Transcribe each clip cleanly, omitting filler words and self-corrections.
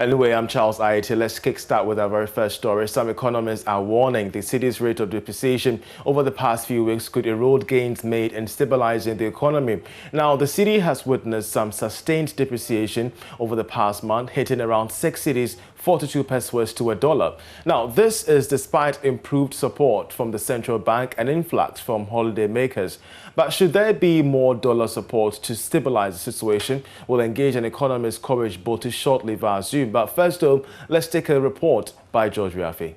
Anyway, I'm Charles Ayete. Let's kickstart with our very first story. Some economists are warning the cedi's rate of depreciation over the past few weeks could erode gains made in stabilizing the economy. Now, the cedi has witnessed some sustained depreciation over the past month, hitting around 6 cedis, 42 pesos to $1. Now, this is despite improved support from the central bank and influx from holiday makers. But should there be more dollar support to stabilize the situation? We'll engage an economist Courage Botu shortly via Zoom. But first, though, let's take a report by George Riafe.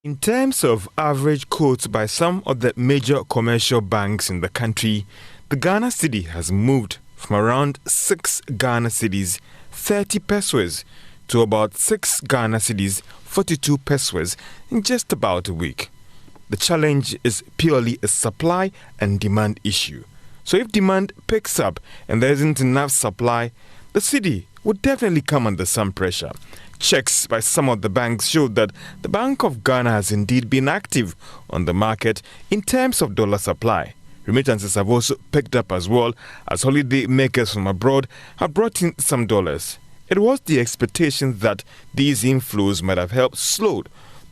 In terms of average quotes by some of the major commercial banks in the country, the Ghana cedi has moved from around 6 Ghana cedis, 30 pesos, to about 6 Ghana cedis, 42 pesos in just about a week. The challenge is purely a supply and demand issue. So if demand picks up and there isn't enough supply, the cedi would definitely come under some pressure. Checks by some of the banks showed that the Bank of Ghana has indeed been active on the market in terms of dollar supply. Remittances have also picked up as well, as holiday makers from abroad have brought in some dollars. It was the expectation that these inflows might have helped slow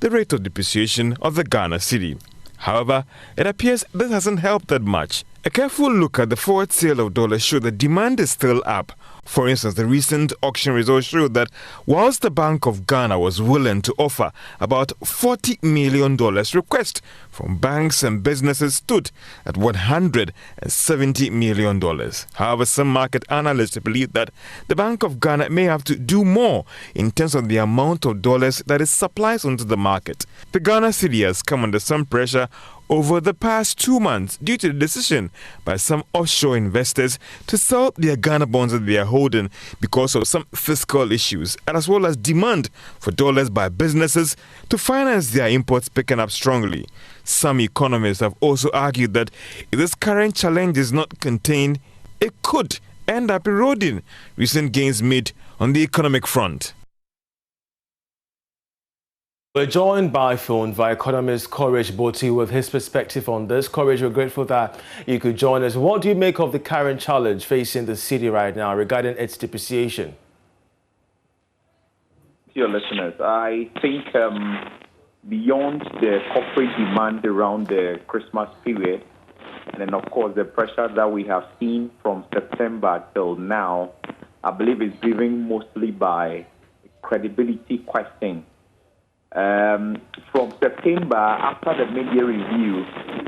the rate of depreciation of the Ghana cedi. However, it appears this hasn't helped that much. A careful look at the forward sale of dollars show that demand is still up. For instance, the recent auction results showed that whilst the Bank of Ghana was willing to offer about $40 million, request from banks and businesses stood at $170 million. However, some market analysts believe that the Bank of Ghana may have to do more in terms of the amount of dollars that it supplies onto the market. The Ghana cedi has come under some pressure over the past 2 months due to the decision by some offshore investors to sell their Ghana bonds that they are holding because of some fiscal issues, and as well as demand for dollars by businesses to finance their imports picking up strongly. Some economists have also argued that if this current challenge is not contained, it could end up eroding recent gains made on the economic front. We're joined by phone by economist Courage Botu with his perspective on this. Courage, we're grateful that you could join us. What do you make of the current challenge facing the cedi right now regarding its depreciation? Dear listeners, I think beyond the corporate demand around the Christmas period, and then of course the pressure that we have seen from September till now, I believe is driven mostly by credibility question. From September, after the media review,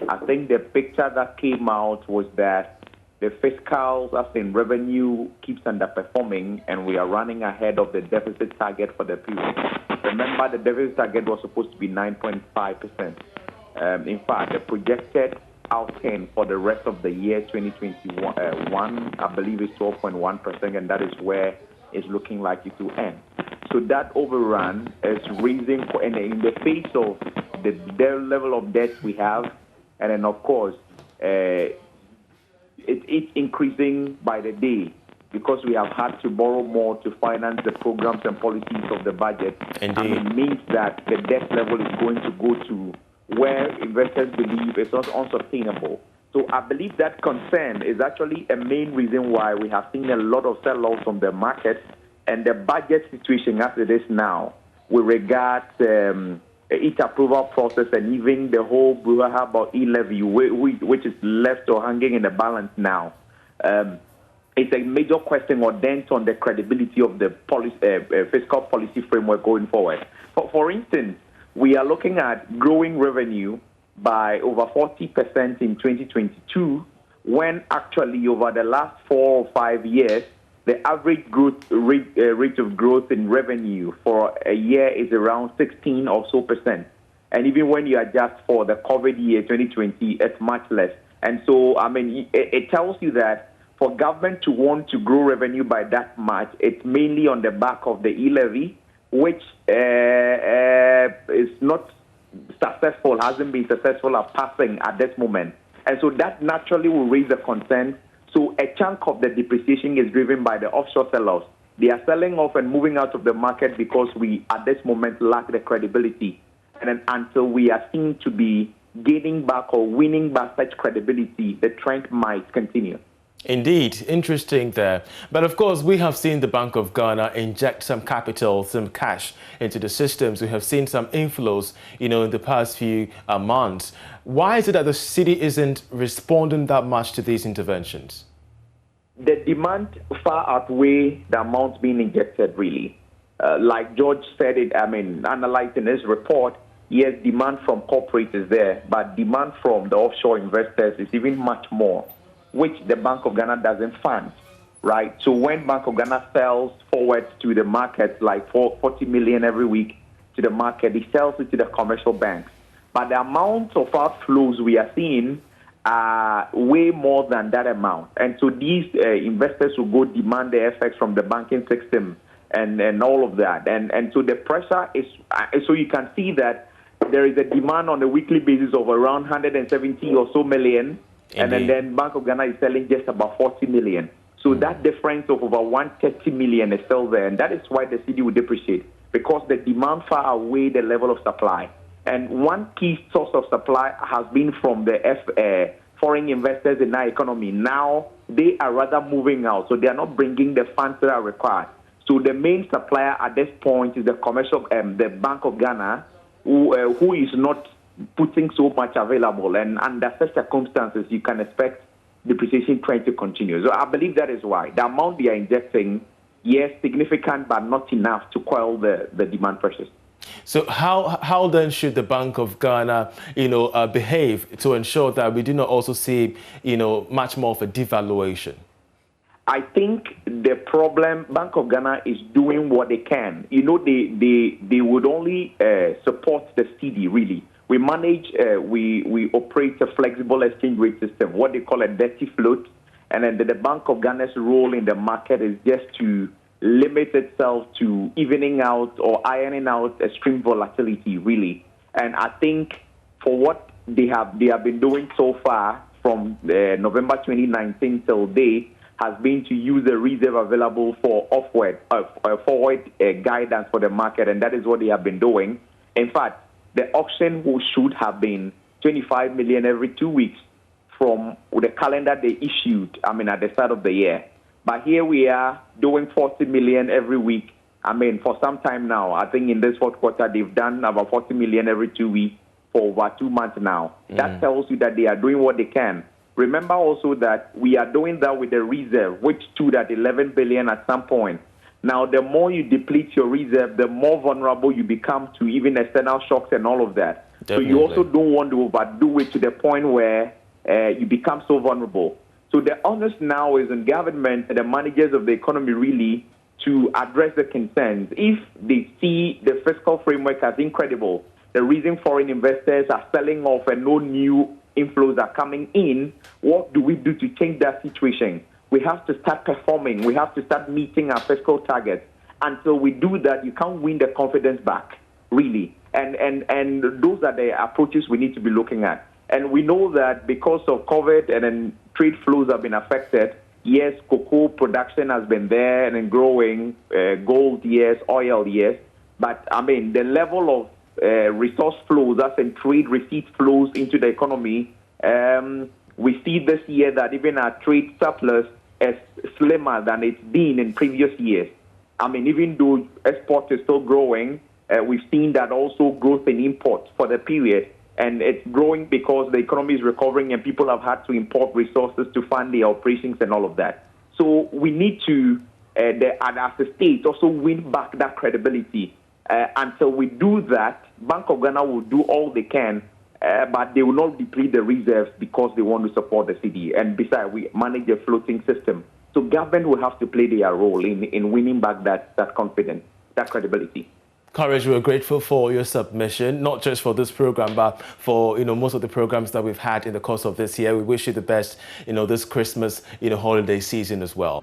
I think the picture that came out was that the fiscals, as in revenue, keeps underperforming, and we are running ahead of the deficit target for the period. Remember, the deficit target was supposed to be 9.5%. In fact, the projected outcome for the rest of the year 2021, I believe, is 12.1%, and that is where it's looking like it will end. So that overrun is raising, and in the face of the level of debt we have, and then of course it's increasing by the day because we have had to borrow more to finance the programs and policies of the budget. Indeed. And it means that the debt level is going to go to where investors believe it's not unsustainable. So I believe that concern is actually a main reason why we have seen a lot of sell-offs from the market. And the budget situation as it is now, with regard its approval process and even the whole brouhaha about e-levy, which is left or hanging in the balance now, it's a major question or dent on the credibility of the fiscal policy framework going forward. For instance, we are looking at growing revenue by over 40% in 2022, when actually over the last 4 or 5 years, the average rate of growth in revenue for a year is around 16 or so percent. And even when you adjust for the COVID year 2020, it's much less. And so, I mean, it tells you that for government to want to grow revenue by that much, it's mainly on the back of the e-levy, which is not successful, hasn't been successful at passing at this moment. And so that naturally will raise the concern. So a chunk of the depreciation is driven by the offshore sellers. They are selling off and moving out of the market because we, at this moment, lack the credibility. And then until we are seen to be gaining back or winning back such credibility, the trend might continue. Indeed, interesting there. But of course, we have seen the Bank of Ghana inject some capital, some cash into the systems. We have seen some inflows, in the past few months. Why is it that the city isn't responding that much to these interventions? The demand far outweighs the amounts being injected, really. Like George said it, analyzing his report, yes, demand from corporates is there, but demand from the offshore investors is even much more, which the Bank of Ghana doesn't fund, right? So when Bank of Ghana sells forward to the market, like 40 million every week to the market, it sells it to the commercial banks. But the amount of outflows we are seeing are way more than that amount. And so these investors will go demand the FX from the banking system and all of that. And so the pressure is, so you can see that there is a demand on a weekly basis of around 170 or so million. Indeed. And then Bank of Ghana is selling just about 40 million. So that difference of over 130 million is still there. And that is why the city will depreciate, because the demand far outweighs the level of supply. And one key source of supply has been from the foreign investors in our economy. Now they are rather moving out, so they are not bringing the funds that are required. So the main supplier at this point is the commercial, the Bank of Ghana, who is not putting so much available. And under such circumstances, you can expect depreciation trend to continue. So I believe that is why the amount they are injecting, yes, significant, but not enough to quell the demand pressures. So how then should the Bank of Ghana, behave to ensure that we do not also see, much more of a devaluation? I think the problem, Bank of Ghana is doing what they can. They would only support the cedi, really. We manage, we operate a flexible exchange rate system, what they call a dirty float. And then the Bank of Ghana's role in the market is just to limit itself to evening out or ironing out extreme volatility, really. And I think for what they have been doing so far from November 2019 till date has been to use the reserve available for forward guidance for the market, and that is what they have been doing. In fact, the auction should have been 25 million every 2 weeks from the calendar they issued, at the start of the year. But here we are doing 40 million every week. For some time now. I think in this fourth quarter, they've done about 40 million every 2 weeks for over 2 months now. That tells you that they are doing what they can. Remember also that we are doing that with the reserve, which stood at 11 billion at some point. Now, the more you deplete your reserve, the more vulnerable you become to even external shocks and all of that. Definitely. So you also don't want to overdo it to the point where you become so vulnerable. So the onus now is on government and the managers of the economy really to address the concerns. If they see the fiscal framework as incredible, the reason foreign investors are selling off and no new inflows are coming in, what do we do to change that situation? We have to start performing. We have to start meeting our fiscal targets. Until we do that, you can't win the confidence back, really. And those are the approaches we need to be looking at. And we know that because of COVID and then trade flows have been affected, yes, cocoa production has been there and growing, gold, yes, oil, yes. But, the level of resource flows, that's in trade receipt flows into the economy, we see this year that even our trade surplus is slimmer than it's been in previous years. Even though export is still growing, we've seen that also growth in imports for the period. And it's growing because the economy is recovering and people have had to import resources to fund their operations and all of that. So we need to, as a state, also win back that credibility. Until we do that, Bank of Ghana will do all they can, but they will not deplete the reserves because they want to support the cedi. And besides, we manage a floating system. So government will have to play their role in winning back that confidence, that credibility. Courage, we're grateful for your submission, not just for this program, but for most of the programs that we've had in the course of this year. We wish you the best, this Christmas holiday season as well.